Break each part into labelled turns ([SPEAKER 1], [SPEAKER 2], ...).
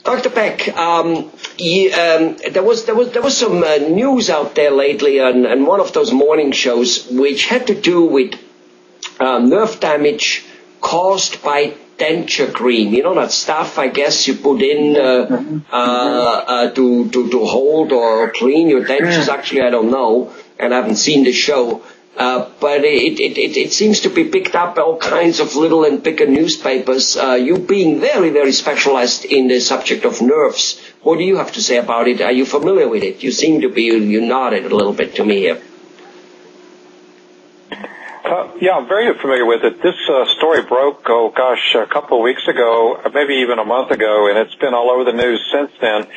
[SPEAKER 1] Dr. Beck, there was some news out there lately on one of those morning shows which had to do with nerve damage caused by denture cream. You know, that stuff I guess you put in to hold or clean your dentures. Actually, I don't know, and I haven't seen the show. But it seems to be picked up by all kinds of little and bigger newspapers. You being very, very specialized in the subject of nerves, what do you have to say about it? Are you familiar with it? You seem to be, you nodded a little bit to me here.
[SPEAKER 2] Yeah, I'm very familiar with it. This story broke, a couple of weeks ago, maybe even a month ago, and it's been all over the news since then.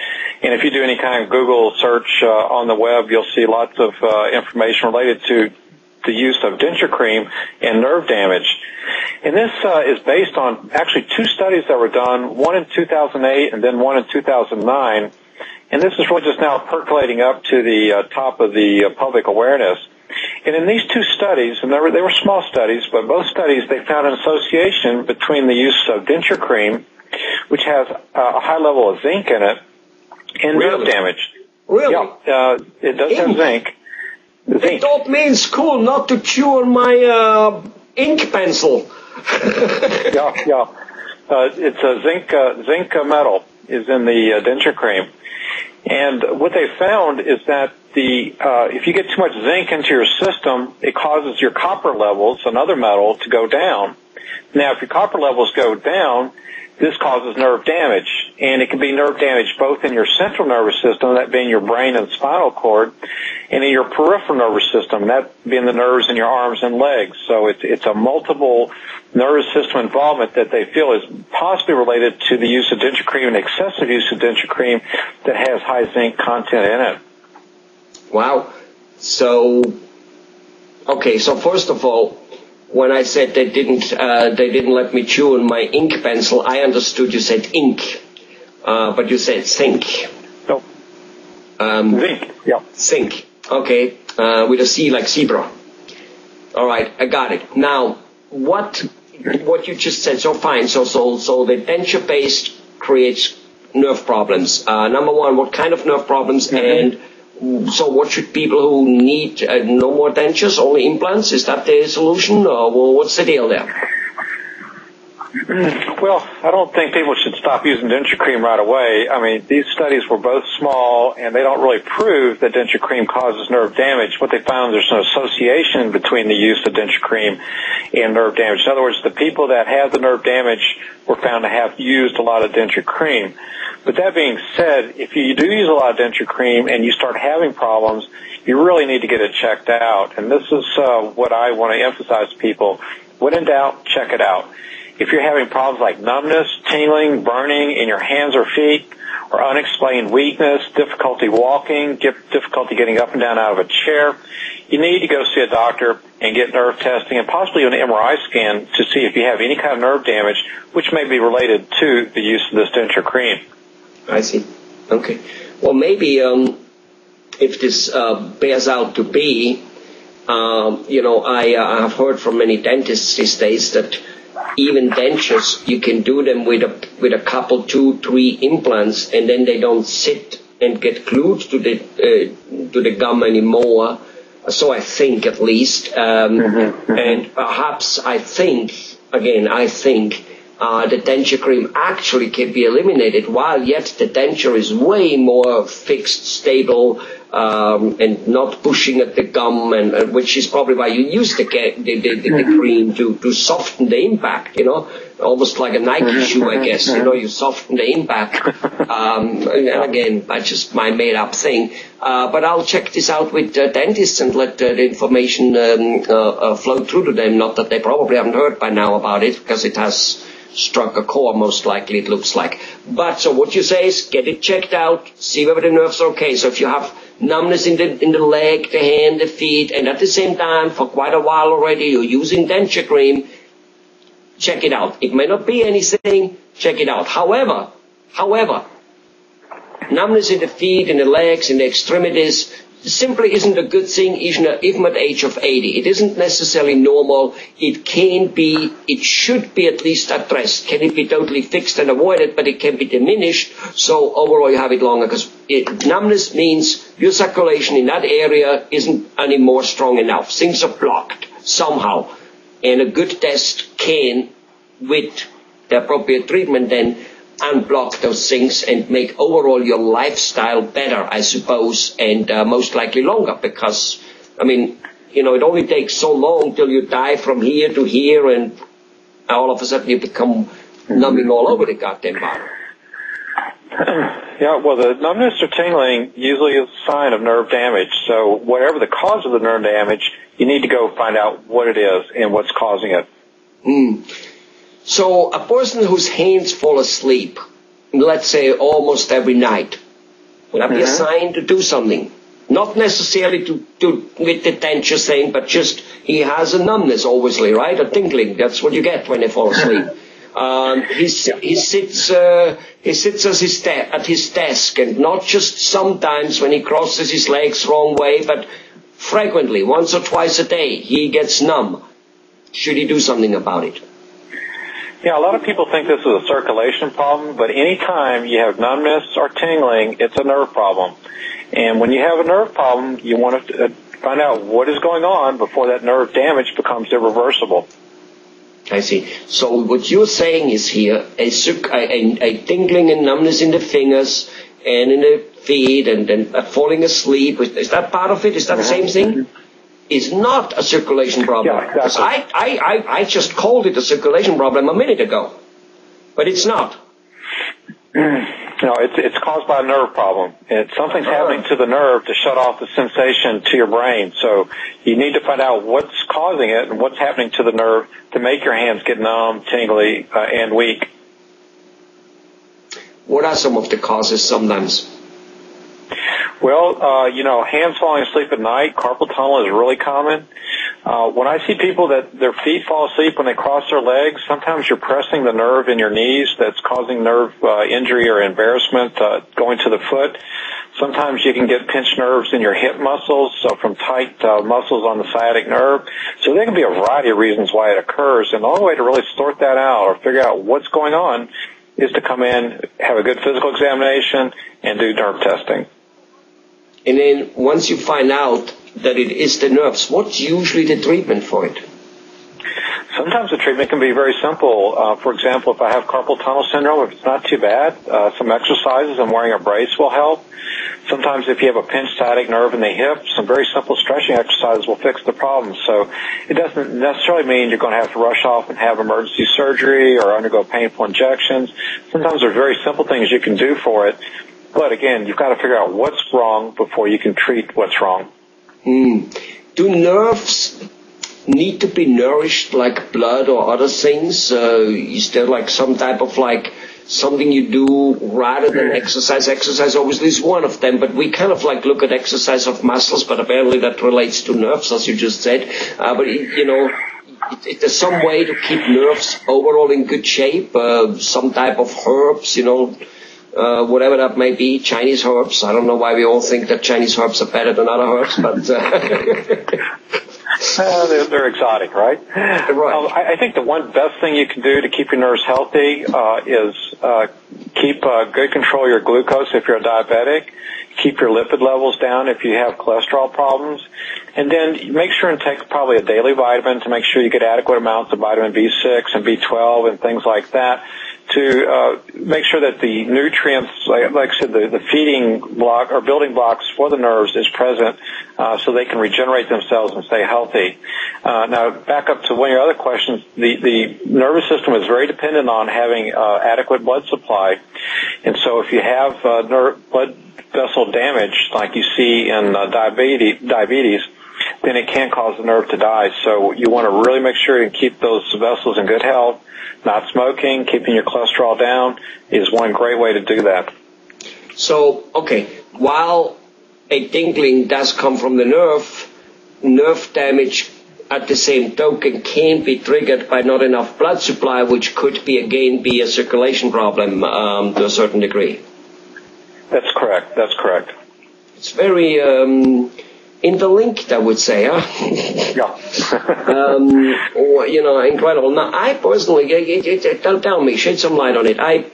[SPEAKER 2] And if you do any kind of Google search on the web, you'll see lots of information related to the use of denture cream and nerve damage. And this is based on actually two studies that were done, one in 2008 and then one in 2009. And this is really just now percolating up to the top of the public awareness. And in these two studies, and they were small studies, but both studies, they found an association between the use of denture cream, which has a high level of zinc in it, and nerve damage.
[SPEAKER 1] Really?
[SPEAKER 2] Yeah, it does have zinc.
[SPEAKER 1] It taught me in school not to chew on my ink pencil.
[SPEAKER 2] Yeah. It's a zinc metal is in the denture cream. And what they found is that if you get too much zinc into your system, it causes your copper levels, another metal, to go down. Now, if your copper levels go down, this causes nerve damage, and it can be nerve damage both in your central nervous system, that being your brain and spinal cord, and in your peripheral nervous system, that being the nerves in your arms and legs. So it's a multiple nervous system involvement that they feel is possibly related to the use of denture cream and excessive use of denture cream that has high zinc content in it.
[SPEAKER 1] Wow. So first of all, when I said they didn't let me chew on my ink pencil, I understood you said ink, but you said zinc.
[SPEAKER 2] No. Zinc. Yeah.
[SPEAKER 1] Zinc. Okay. With a C like zebra. All right. I got it. Now, what you just said? So fine. So the denture based creates nerve problems. Number one, what kind of nerve problems? Mm-hmm. And so what should people who need no more dentures, only implants, is that the solution, or what's the deal there?
[SPEAKER 2] Well, I don't think people should stop using denture cream right away. I mean, these studies were both small, and they don't really prove that denture cream causes nerve damage. What they found, there's an association between the use of denture cream and nerve damage. In other words, the people that had the nerve damage were found to have used a lot of denture cream. But that being said, if you do use a lot of denture cream and you start having problems, you really need to get it checked out. And this is what I want to emphasize to people. When in doubt, check it out. If you're having problems like numbness, tingling, burning in your hands or feet, or unexplained weakness, difficulty walking, difficulty getting up and down out of a chair, you need to go see a doctor and get nerve testing and possibly an MRI scan to see if you have any kind of nerve damage, which may be related to the use of this denture cream.
[SPEAKER 1] I see. Okay. Well, maybe if this bears out to be, I have heard from many dentists these days that even dentures, you can do them with a couple, 2, 3 implants, and then they don't sit and get glued to the gum anymore. So I think, at least, and perhaps I think the denture cream actually can be eliminated, while yet the denture is way more fixed, stable, and not pushing at the gum, and which is probably why you use the cream to soften the impact, almost like a Nike shoe, I guess. You soften the impact. And again, that's just my made-up thing. But I'll check this out with dentists and let the information flow through to them. Not that they probably haven't heard by now about it, because it has struck a chord, most likely, it looks like. But so what you say is get it checked out, see whether the nerves are okay. So if you have numbness in the leg, the hand, the feet, and at the same time for quite a while already you're using denture cream, check it out. It may not be anything, check it out. However, numbness in the feet, in the legs, in the extremities, simply isn't a good thing even at age of 80. It isn't necessarily normal. It should be at least addressed. Can it be totally fixed and avoided? But it can be diminished. So overall you have it longer, because numbness means your circulation in that area isn't anymore strong enough. Things are blocked somehow. And a good test can, with the appropriate treatment, then unblock those things and make overall your lifestyle better, I suppose, and most likely longer, because, I mean, it only takes so long till you die from here to here, and all of a sudden you become numbing all over the goddamn body.
[SPEAKER 2] Yeah, well, the numbness or tingling usually is a sign of nerve damage. So whatever the cause of the nerve damage, you need to go find out what it is and what's causing it.
[SPEAKER 1] So a person whose hands fall asleep, let's say almost every night, would that be a sign to do something? Not necessarily to with the denture thing, but just he has a numbness, obviously, right? A tingling. That's what you get when they fall asleep. He sits at his desk, and not just sometimes when he crosses his legs wrong way, but frequently, once or twice a day, he gets numb. Should he do something about it?
[SPEAKER 2] Yeah, a lot of people think this is a circulation problem, but anytime you have numbness or tingling, it's a nerve problem. And when you have a nerve problem, you want to find out what is going on before that nerve damage becomes irreversible.
[SPEAKER 1] I see. So what you're saying is here, a tingling and numbness in the fingers and in the feet and then falling asleep. Is that part of it? Is that the same thing? Is not a circulation problem.
[SPEAKER 2] Yeah, exactly.
[SPEAKER 1] I just called it a circulation problem a minute ago, but it's not.
[SPEAKER 2] No, it's caused by a nerve problem. Something's happening to the nerve to shut off the sensation to your brain. So you need to find out what's causing it and what's happening to the nerve to make your hands get numb, tingly, and weak.
[SPEAKER 1] What are some of the causes sometimes?
[SPEAKER 2] Well, hands falling asleep at night, carpal tunnel is really common. When I see people that their feet fall asleep when they cross their legs, sometimes you're pressing the nerve in your knees that's causing nerve injury or embarrassment going to the foot. Sometimes you can get pinched nerves in your hip muscles, so from tight muscles on the sciatic nerve. So there can be a variety of reasons why it occurs, and the only way to really sort that out or figure out what's going on is to come in, have a good physical examination, and do nerve testing.
[SPEAKER 1] And then once you find out that it is the nerves, what's usually the treatment for it?
[SPEAKER 2] Sometimes the treatment can be very simple. For example, if I have carpal tunnel syndrome, if it's not too bad, some exercises and wearing a brace will help. Sometimes if you have a pinched sciatic nerve in the hip, some very simple stretching exercises will fix the problem. So it doesn't necessarily mean you're going to have to rush off and have emergency surgery or undergo painful injections. Sometimes there are very simple things you can do for it. But again, you've got to figure out what's wrong before you can treat what's wrong.
[SPEAKER 1] Do nerves need to be nourished like blood or other things? Is there like some type of something you do rather than exercise? Exercise obviously is one of them, but we kind of look at exercise of muscles, but apparently that relates to nerves, as you just said. But there's some way to keep nerves overall in good shape, some type of herbs, whatever that may be, Chinese herbs. I don't know why we all think that Chinese herbs are better than other herbs, but
[SPEAKER 2] they're exotic, right?
[SPEAKER 1] Right.
[SPEAKER 2] I think the one best thing you can do to keep your nerves healthy is keep good control of your glucose if you're a diabetic, keep your lipid levels down if you have cholesterol problems, and then make sure and take probably a daily vitamin to make sure you get adequate amounts of vitamin B6 and B12 and things like that, to make sure that the nutrients, like I said, the feeding block or building blocks for the nerves is present so they can regenerate themselves and stay healthy. Now, back up to one of your other questions, the nervous system is very dependent on having adequate blood supply. And so if you have blood vessel damage like you see in diabetes, then it can cause the nerve to die. So you want to really make sure you keep those vessels in good health. Not smoking, keeping your cholesterol down is one great way to do that.
[SPEAKER 1] So, okay, while a tingling does come from the nerve damage at the same token can be triggered by not enough blood supply, which could be a circulation problem to a certain degree.
[SPEAKER 2] That's correct.
[SPEAKER 1] It's very interlinked, I would say. Huh?
[SPEAKER 2] Yeah.
[SPEAKER 1] Incredible. Now, I personally, tell me, shed some light on it. I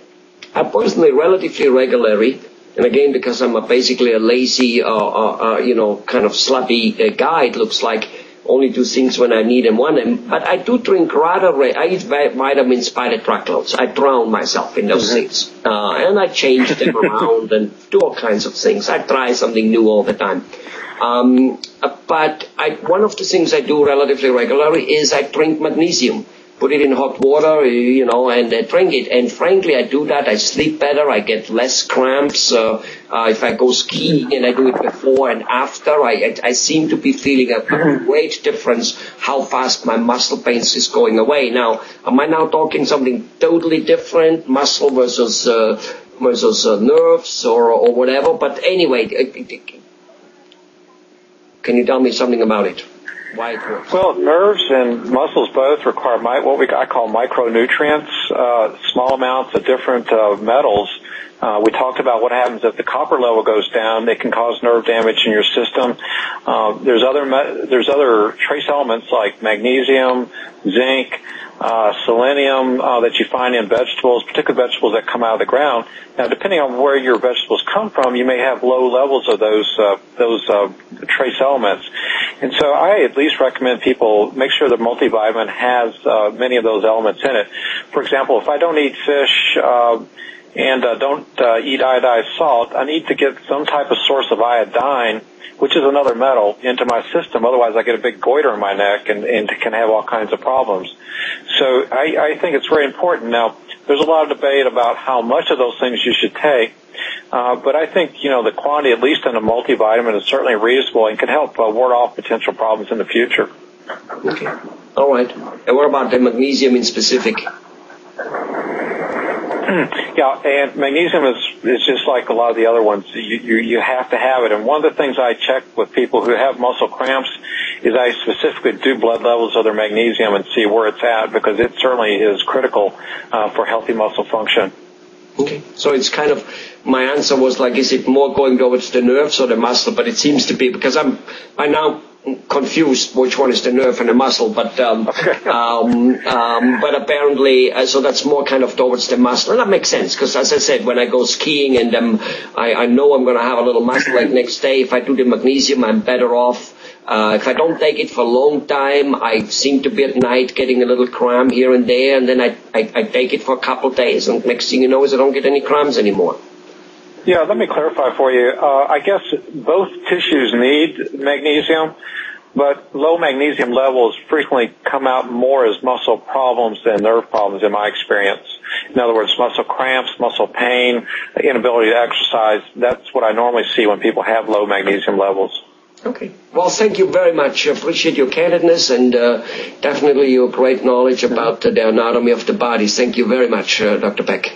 [SPEAKER 1] personally relatively regularly, and again, because I'm basically a lazy, kind of sloppy guy, it looks like, only do things when I need and want them. But I do drink I eat vitamins by the truckloads. I drown myself in those things. And I change them around and do all kinds of things. I try something new all the time. But one of the things I do relatively regularly is I drink magnesium. Put it in hot water, and drink it. And frankly, I do that. I sleep better. I get less cramps. If I go skiing and I do it before and after, I seem to be feeling a great difference how fast my muscle pain is going away. Now, am I now talking something totally different, muscle versus nerves or whatever? But anyway, can you tell me something about it? Why it works?
[SPEAKER 2] Well, nerves and muscles both require I call micronutrients, small amounts of different metals. We talked about what happens if the copper level goes down. It can cause nerve damage in your system. There's other trace elements like magnesium, zinc, selenium that you find in vegetables, particularly vegetables that come out of the ground. Now, depending on where your vegetables come from, you may have low levels of those trace elements. And so I at least recommend people make sure the multivitamin has many of those elements in it. For example, if I don't eat fish and don't eat iodized salt, I need to get some type of source of iodine, which is another metal, into my system. Otherwise, I get a big goiter in my neck and can have all kinds of problems. So I think it's very important. Now, there's a lot of debate about how much of those things you should take. But I think, the quantity, at least in a multivitamin, is certainly reasonable and can help ward off potential problems in the future.
[SPEAKER 1] Okay. All right. And what about the magnesium in specific?
[SPEAKER 2] Yeah, and magnesium is just like a lot of the other ones. You have to have it. And one of the things I check with people who have muscle cramps is I specifically do blood levels of their magnesium and see where it's at, because it certainly is critical for healthy muscle function.
[SPEAKER 1] Okay. So it's kind of, my answer was like, is it more going towards the nerves or the muscle? But it seems to be, because I'm now confused which one is the nerve and the muscle, but apparently, so that's more kind of towards the muscle. And that makes sense, because as I said, when I go skiing and I know I'm going to have a little muscle like next day, if I do the magnesium, I'm better off. If I don't take it for a long time, I seem to be at night getting a little cramp here and there, and then I take it for a couple of days, and next thing you know is I don't get any cramps anymore.
[SPEAKER 2] Yeah, let me clarify for you. I guess both tissues need magnesium, but low magnesium levels frequently come out more as muscle problems than nerve problems in my experience. In other words, muscle cramps, muscle pain, inability to exercise, that's what I normally see when people have low magnesium levels.
[SPEAKER 1] Okay. Well, thank you very much. I appreciate your candidness and definitely your great knowledge about the anatomy of the body. Thank you very much, Dr. Beck.